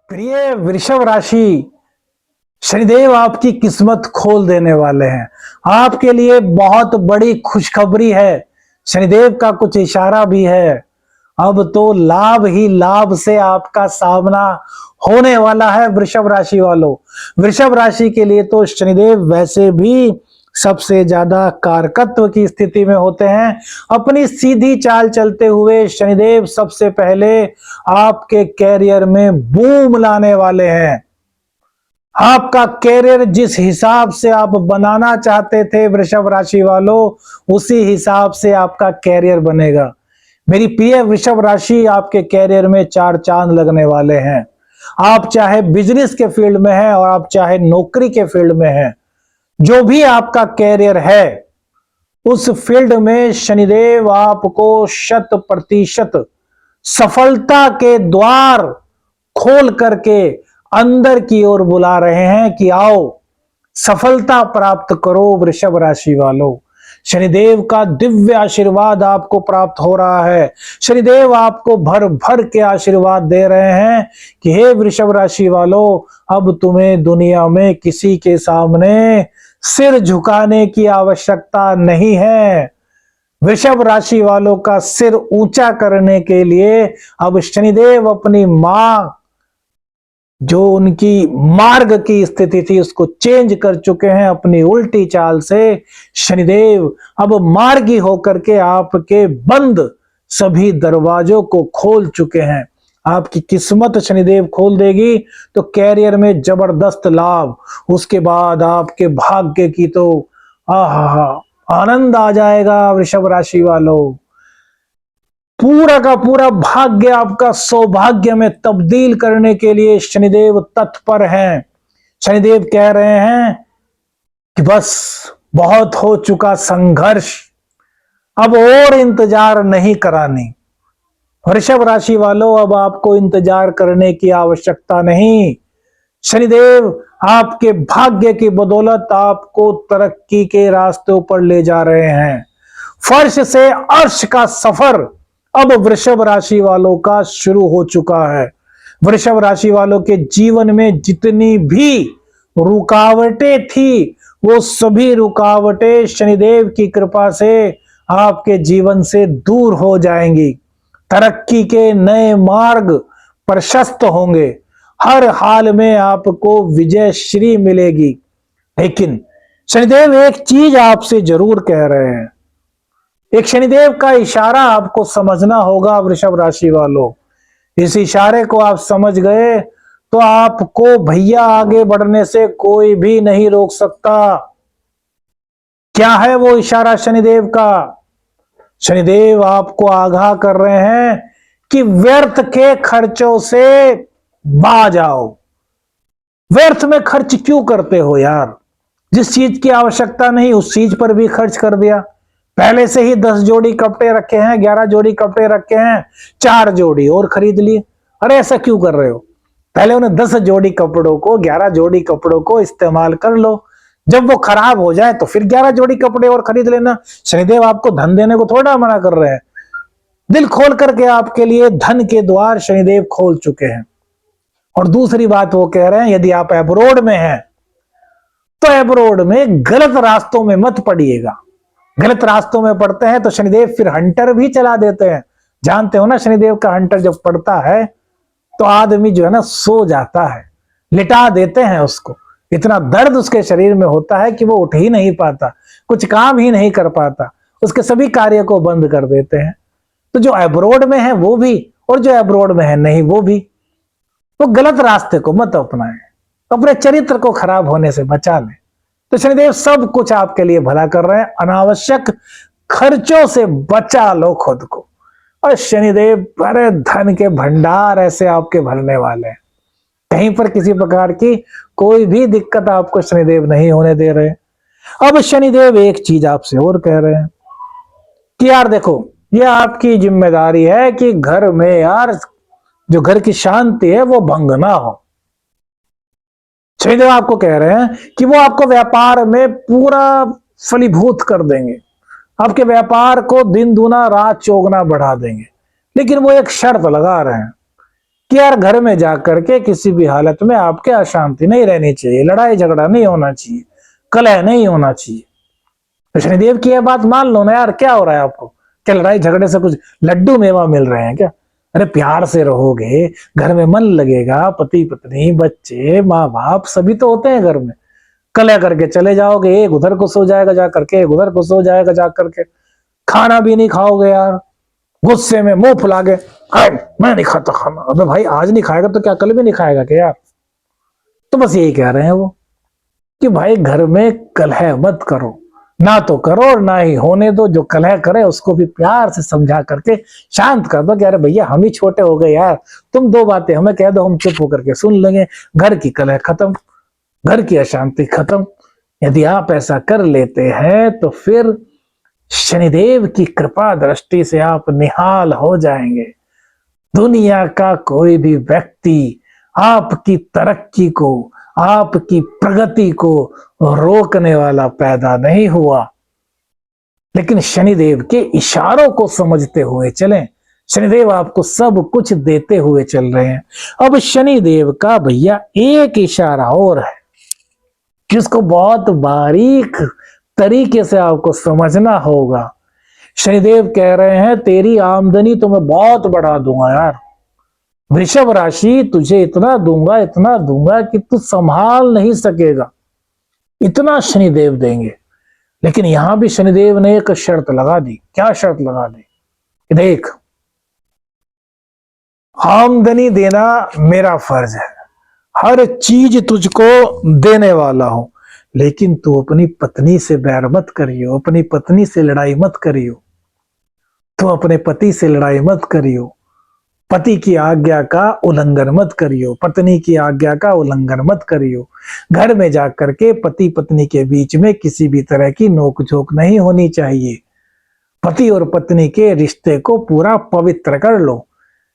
प्रिय वृषभ राशि, शनिदेव आपकी किस्मत खोल देने वाले हैं। आपके लिए बहुत बड़ी खुशखबरी है। शनिदेव का कुछ इशारा भी है। अब तो लाभ ही लाभ से आपका सामना होने वाला है वृषभ राशि वालों। वृषभ राशि के लिए तो शनिदेव वैसे भी सबसे ज्यादा कारकत्व की स्थिति में होते हैं। अपनी सीधी चाल चलते हुए शनिदेव सबसे पहले आपके कैरियर में बूम लाने वाले हैं। आपका कैरियर जिस हिसाब से आप बनाना चाहते थे वृषभ राशि वालों, उसी हिसाब से आपका कैरियर बनेगा। मेरी प्रिय वृषभ राशि, आपके कैरियर में चार चांद लगने वाले हैं। आप चाहे बिजनेस के फील्ड में हैं और आप चाहे नौकरी के फील्ड में हैं, जो भी आपका कैरियर है उस फील्ड में शनिदेव आपको 100% सफलता के द्वार खोल करके अंदर की ओर बुला रहे हैं कि आओ सफलता प्राप्त करो वृषभ राशि वालों। शनिदेव का दिव्य आशीर्वाद आपको प्राप्त हो रहा है। शनिदेव आपको भर भर के आशीर्वाद दे रहे हैं कि हे वृषभ राशि वालों, अब तुम्हें दुनिया में किसी के सामने सिर झुकाने की आवश्यकता नहीं है। वृषभ राशि वालों का सिर ऊंचा करने के लिए अब शनिदेव अपनी मां, जो उनकी मार्ग की स्थिति थी, उसको चेंज कर चुके हैं। अपनी उल्टी चाल से शनिदेव अब मार्गी होकर के आपके बंद सभी दरवाजों को खोल चुके हैं। आपकी किस्मत शनिदेव खोल देगी तो कैरियर में जबरदस्त लाभ, उसके बाद आपके भाग्य की तो आहा आनंद आ जाएगा वृषभ राशि वालों। पूरा का पूरा भाग्य आपका सौभाग्य में तब्दील करने के लिए शनिदेव तत्पर हैं। शनिदेव कह रहे हैं कि बस बहुत हो चुका संघर्ष, अब और इंतजार नहीं करानी। वृषभ राशि वालों, अब आपको इंतजार करने की आवश्यकता नहीं। शनिदेव आपके भाग्य की बदौलत आपको तरक्की के रास्तों पर ले जा रहे हैं। फर्श से अर्श का सफर अब वृषभ राशि वालों का शुरू हो चुका है। वृषभ राशि वालों के जीवन में जितनी भी रुकावटें थी, वो सभी रुकावटें शनिदेव की कृपा से आपके जीवन से दूर हो जाएंगी। तरक्की के नए मार्ग प्रशस्त होंगे। हर हाल में आपको विजय श्री मिलेगी। लेकिन शनिदेव एक चीज आपसे जरूर कह रहे हैं। एक शनिदेव का इशारा आपको समझना होगा वृषभ राशि वालों। इस इशारे को आप समझ गए तो आपको भैया आगे बढ़ने से कोई भी नहीं रोक सकता। क्या है वो इशारा शनिदेव का? शनिदेव आपको आगाह कर रहे हैं कि व्यर्थ के खर्चों से बाज आओ। व्यर्थ में खर्च क्यों करते हो यार? जिस चीज की आवश्यकता नहीं उस चीज पर भी खर्च कर दिया। पहले से ही 10 जोड़ी कपड़े रखे हैं, 11 जोड़ी कपड़े रखे हैं, 4 जोड़ी और खरीद लिए। अरे ऐसा क्यों कर रहे हो? पहले उन्हें 10 जोड़ी कपड़ों को, 11 जोड़ी कपड़ों को इस्तेमाल कर लो। जब वो खराब हो जाए तो फिर 11 जोड़ी कपड़े और खरीद लेना। शनिदेव आपको धन देने को थोड़ा मना कर रहे हैं। दिल खोल करके आपके लिए धन के द्वार शनिदेव खोल चुके हैं। और दूसरी बात वो कह रहे हैं, यदि आप एब्रोड में हैं तो एब्रोड में गलत रास्तों में मत पड़िएगा। गलत रास्तों में पड़ते हैं तो शनिदेव फिर हंटर भी चला देते हैं। जानते हो ना, शनिदेव का हंटर जब पड़ता है तो आदमी जो है ना सो जाता है, लिटा देते हैं उसको। इतना दर्द उसके शरीर में होता है कि वो उठ ही नहीं पाता, कुछ काम ही नहीं कर पाता, उसके सभी कार्य को बंद कर देते हैं। तो जो एब्रोड में है वो भी, और जो एब्रोड में है नहीं वो भी। तो गलत रास्ते को मत अपनाएं, अपने चरित्र को खराब होने से बचा लें। तो शनिदेव सब कुछ आपके लिए भला कर रहे हैं। अनावश्यक खर्चों से बचा लो खुद को। और शनिदेव बड़े धन के भंडार ऐसे आपके भरने वाले हैं। कहीं पर किसी प्रकार की कोई भी दिक्कत आपको शनिदेव नहीं होने दे रहे। अब शनिदेव एक चीज आपसे और कह रहे हैं कि यार देखो, ये आपकी जिम्मेदारी है कि घर में यार जो घर की शांति है वो भंग ना हो। शनिदेव आपको कह रहे हैं कि वो आपको व्यापार में पूरा फलीभूत कर देंगे, आपके व्यापार को दिन दूना रात चौगुना बढ़ा देंगे। लेकिन वो एक शर्त लगा रहे हैं कि यार घर में जाकर के किसी भी हालत में आपके अशांति नहीं रहनी चाहिए, लड़ाई झगड़ा नहीं होना चाहिए, कलह नहीं होना चाहिए। तो शनिदेव की यह बात मान लो ना यार, क्या हो रहा है आपको? क्या लड़ाई झगड़े से कुछ लड्डू मेवा मिल रहे हैं क्या? अरे प्यार से रहोगे, घर में मन लगेगा, पति पत्नी बच्चे माँ बाप सभी तो होते हैं घर में। कलह करके चले जाओगे, एक उधर को सो जाएगा जा करके, एक उधर को सो जाएगा जा करके, खाना भी नहीं खाओगे यार, गुस्से में मुंह फुला के मैं नहीं खाता खाना। अबे भाई आज नहीं खाएगा तो क्या कल भी नहीं खाएगा क्या यार? तो बस यही कह रहे हैं वो कि भाई घर में कलह मत करो, ना तो करो और ना ही होने दो। जो कलह करे उसको भी प्यार से समझा करके शांत कर दो कि अरे भैया हम ही छोटे हो गए यार, तुम दो बातें हमें कह दो, हम चुप होकर के सुन लेंगे, घर की कलह खत्म, घर की अशांति खत्म। यदि आप ऐसा कर लेते हैं तो फिर शनिदेव की कृपा दृष्टि से आप निहाल हो जाएंगे। दुनिया का कोई भी व्यक्ति आपकी तरक्की को, आपकी प्रगति को रोकने वाला पैदा नहीं हुआ, लेकिन शनिदेव के इशारों को समझते हुए चलें। शनिदेव आपको सब कुछ देते हुए चल रहे हैं। अब शनिदेव का भैया एक इशारा और है जिसको बहुत बारीक तरीके से आपको समझना होगा। शनिदेव कह रहे हैं तेरी आमदनी तो मैं बहुत बढ़ा दूंगा यार, वृषभ राशि तुझे इतना दूंगा कि तू संभाल नहीं सकेगा, इतना शनिदेव देंगे। लेकिन यहां भी शनिदेव ने एक शर्त लगा दी। क्या शर्त लगा दी? देख, आमदनी देना मेरा फर्ज है, हर चीज तुझको देने वाला हूं, लेकिन तू अपनी पत्नी से बैर मत करियो, अपनी पत्नी से लड़ाई मत करियो, तू अपने पति से लड़ाई मत करियो, पति की आज्ञा का उल्लंघन मत करियो, पत्नी की आज्ञा का उल्लंघन मत करियो। घर में जाकर के पति पत्नी के बीच में किसी भी तरह की नोकझोंक नहीं होनी चाहिए। पति और पत्नी के रिश्ते को पूरा पवित्र कर लो,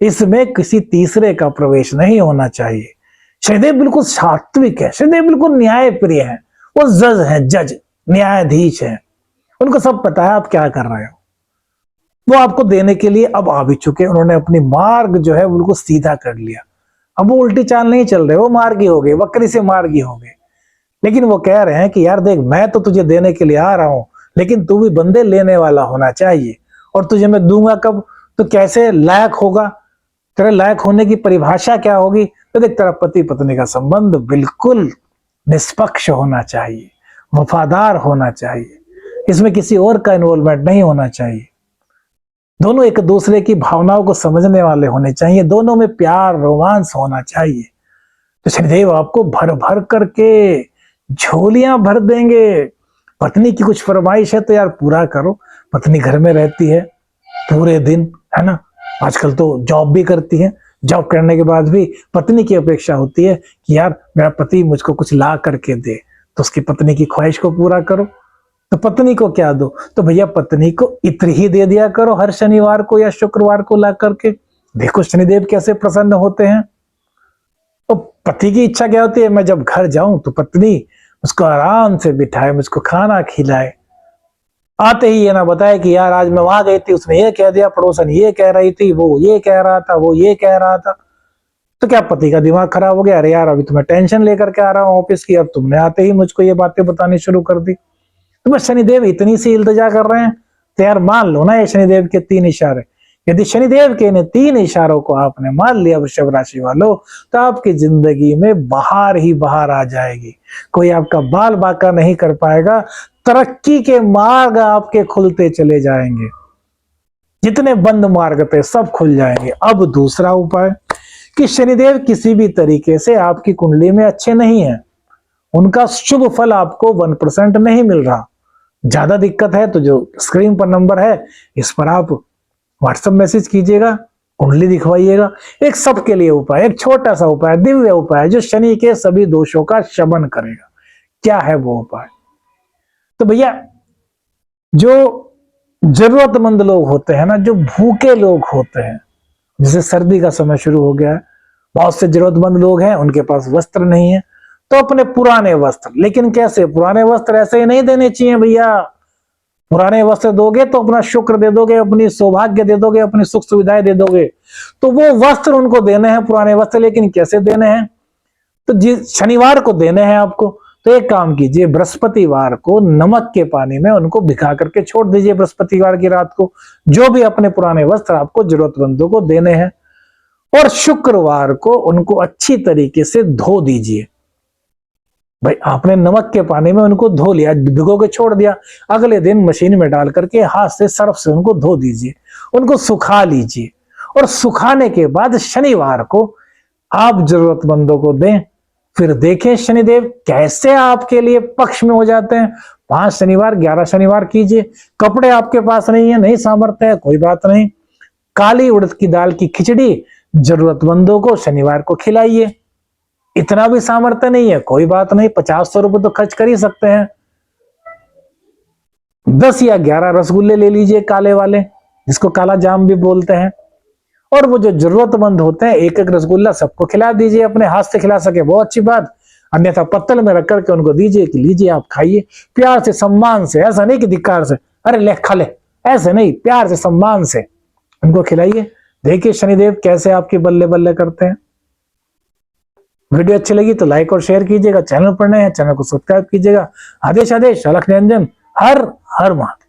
इसमें किसी तीसरे का प्रवेश नहीं होना चाहिए। शनिदेव बिल्कुल सात्विक है, शनिदेव बिल्कुल न्याय प्रिय है, वो जज है, जज न्यायाधीश है, उनको सब पता है आप क्या कर रहे हो। वो आपको देने के लिए अब आ भी चुके, उन्होंने अपनी मार्ग जो है बिल्कुल सीधा कर लिया। अब वो उल्टी चाल नहीं चल रहे, वो मार्गी हो गए, वक्री से मार्गी हो गए। लेकिन वो कह रहे हैं कि यार देख, मैं तो तुझे देने के लिए आ रहा हूं, लेकिन तू भी बंदे लेने वाला होना चाहिए। और तुझे मैं दूंगा कब? तो कैसे लायक होगा? तेरे लायक होने की परिभाषा क्या होगी? तो देख, तेरा पति पत्नी का संबंध बिल्कुल निष्पक्ष होना चाहिए, वफादार होना चाहिए, इसमें किसी और का इन्वॉल्वमेंट नहीं होना चाहिए, दोनों एक दूसरे की भावनाओं को समझने वाले होने चाहिए, दोनों में प्यार रोमांस होना चाहिए। तो शनिदेव आपको भर भर करके झोलियां भर देंगे। पत्नी की कुछ फरमाइश है तो यार पूरा करो। पत्नी घर में रहती है पूरे दिन, है ना, आजकल तो जॉब भी करती है, जॉब करने के बाद भी पत्नी की अपेक्षा होती है कि यार मेरा पति मुझको कुछ ला करके दे, तो उसकी पत्नी की ख्वाहिश को पूरा करो। तो पत्नी को क्या दो? तो भैया पत्नी को इत्र ही दे दिया करो हर शनिवार को या शुक्रवार को ला करके। देखो शनिदेव कैसे प्रसन्न होते हैं। तो पति की इच्छा क्या होती है? मैं जब घर जाऊं तो पत्नी उसको आराम से बिठाए, मुझको खाना खिलाए, आते ही ये ना बताए कि यार आज मैं वहां गई थी, उसने ये कह दिया, पड़ोसन ये कह रही थी, वो ये कह रहा था, वो ये कह रहा था। तो क्या पति का दिमाग खराब हो गया? अरे यार अभी तो मैं टेंशन लेकर के आ रहा हूँ ऑफिस की, अब तुमने आते ही मुझको ये बातें बतानी शुरू कर दी। तो बस शनिदेव इतनी सी इल्तिजा कर रहे हैं। तो यार मान लो ना ये शनिदेव के 3 इशारे। यदि शनिदेव के इन 3 इशारों को आपने मान लिया वृषभ राशि वालों, तो आपकी जिंदगी में बाहर ही बाहर आ जाएगी, कोई आपका बाल बाका नहीं कर पाएगा, तरक्की के मार्ग आपके खुलते चले जाएंगे, जितने बंद मार्ग थे सब खुल जाएंगे। अब दूसरा उपाय कि शनिदेव किसी भी तरीके से आपकी कुंडली में अच्छे नहीं है, उनका शुभ फल आपको 1% नहीं मिल रहा। ज्यादा दिक्कत है तो जो स्क्रीन पर नंबर है इस पर आप व्हाट्सएप मैसेज कीजिएगा, कुंडली दिखवाइएगा। एक सबके लिए उपाय, एक छोटा सा उपाय, दिव्य उपाय जो शनि के सभी दोषों का शमन करेगा। क्या है वो उपाय? तो भैया जो जरूरतमंद लोग होते हैं ना, जो भूखे लोग होते हैं, जैसे सर्दी का समय शुरू हो गया है, बहुत से जरूरतमंद लोग हैं उनके पास वस्त्र नहीं है, तो अपने पुराने वस्त्र, लेकिन कैसे पुराने वस्त्र ऐसे ही नहीं देने चाहिए भैया। पुराने वस्त्र दोगे तो अपना शुक्र दे दोगे, अपनी सौभाग्य दे दोगे, अपनी सुख सुविधाएं दे दोगे। तो वो वस्त्र उनको देने हैं, पुराने वस्त्र, लेकिन कैसे देने हैं? तो शनिवार को देने हैं आपको। तो एक काम कीजिए, बृहस्पतिवार को नमक के पानी में उनको भिगा करके छोड़ दीजिए, बृहस्पतिवार की रात को, जो भी अपने पुराने वस्त्र आपको जरूरतमंदों को देने हैं। और शुक्रवार को उनको अच्छी तरीके से धो दीजिए। भाई आपने नमक के पानी में उनको धो लिया, भिगो के छोड़ दिया, अगले दिन मशीन में डाल करके हाथ से सर्फ से उनको धो दीजिए, उनको सुखा लीजिए। और सुखाने के बाद शनिवार को आप जरूरतमंदों को दें। फिर देखें शनिदेव कैसे आपके लिए पक्ष में हो जाते हैं। 5 शनिवार 11 शनिवार कीजिए। कपड़े आपके पास नहीं है, नहीं सामर्थ्य है, कोई बात नहीं, काली उड़द की दाल की खिचड़ी जरूरतमंदों को शनिवार को खिलाइए। इतना भी सामर्थ्य नहीं है, कोई बात नहीं, 50-100 रुपए तो खर्च कर ही सकते हैं। 10 या 11 रसगुल्ले ले लीजिए, काले वाले, जिसको काला जाम भी बोलते हैं। और वो जो जरूरतमंद होते हैं, एक एक रसगुल्ला सबको खिला दीजिए। अपने हाथ से खिला सके बहुत अच्छी बात, अन्यथा पत्तल में रख करके उनको दीजिए कि लीजिए आप खाइए, प्यार से, सम्मान से। ऐसा नहीं कि धिक्कार से, अरे ले खा ले, ऐसे नहीं, प्यार से, सम्मान से उनको खिलाइए। देखिए शनिदेव कैसे आपके बल्ले बल्ले करते हैं। वीडियो अच्छी लगी तो लाइक और शेयर कीजिएगा। चैनल पर नए हैं, चैनल को सब्सक्राइब कीजिएगा। आदेश आदेश अलख निरंजन, हर हर महादेव।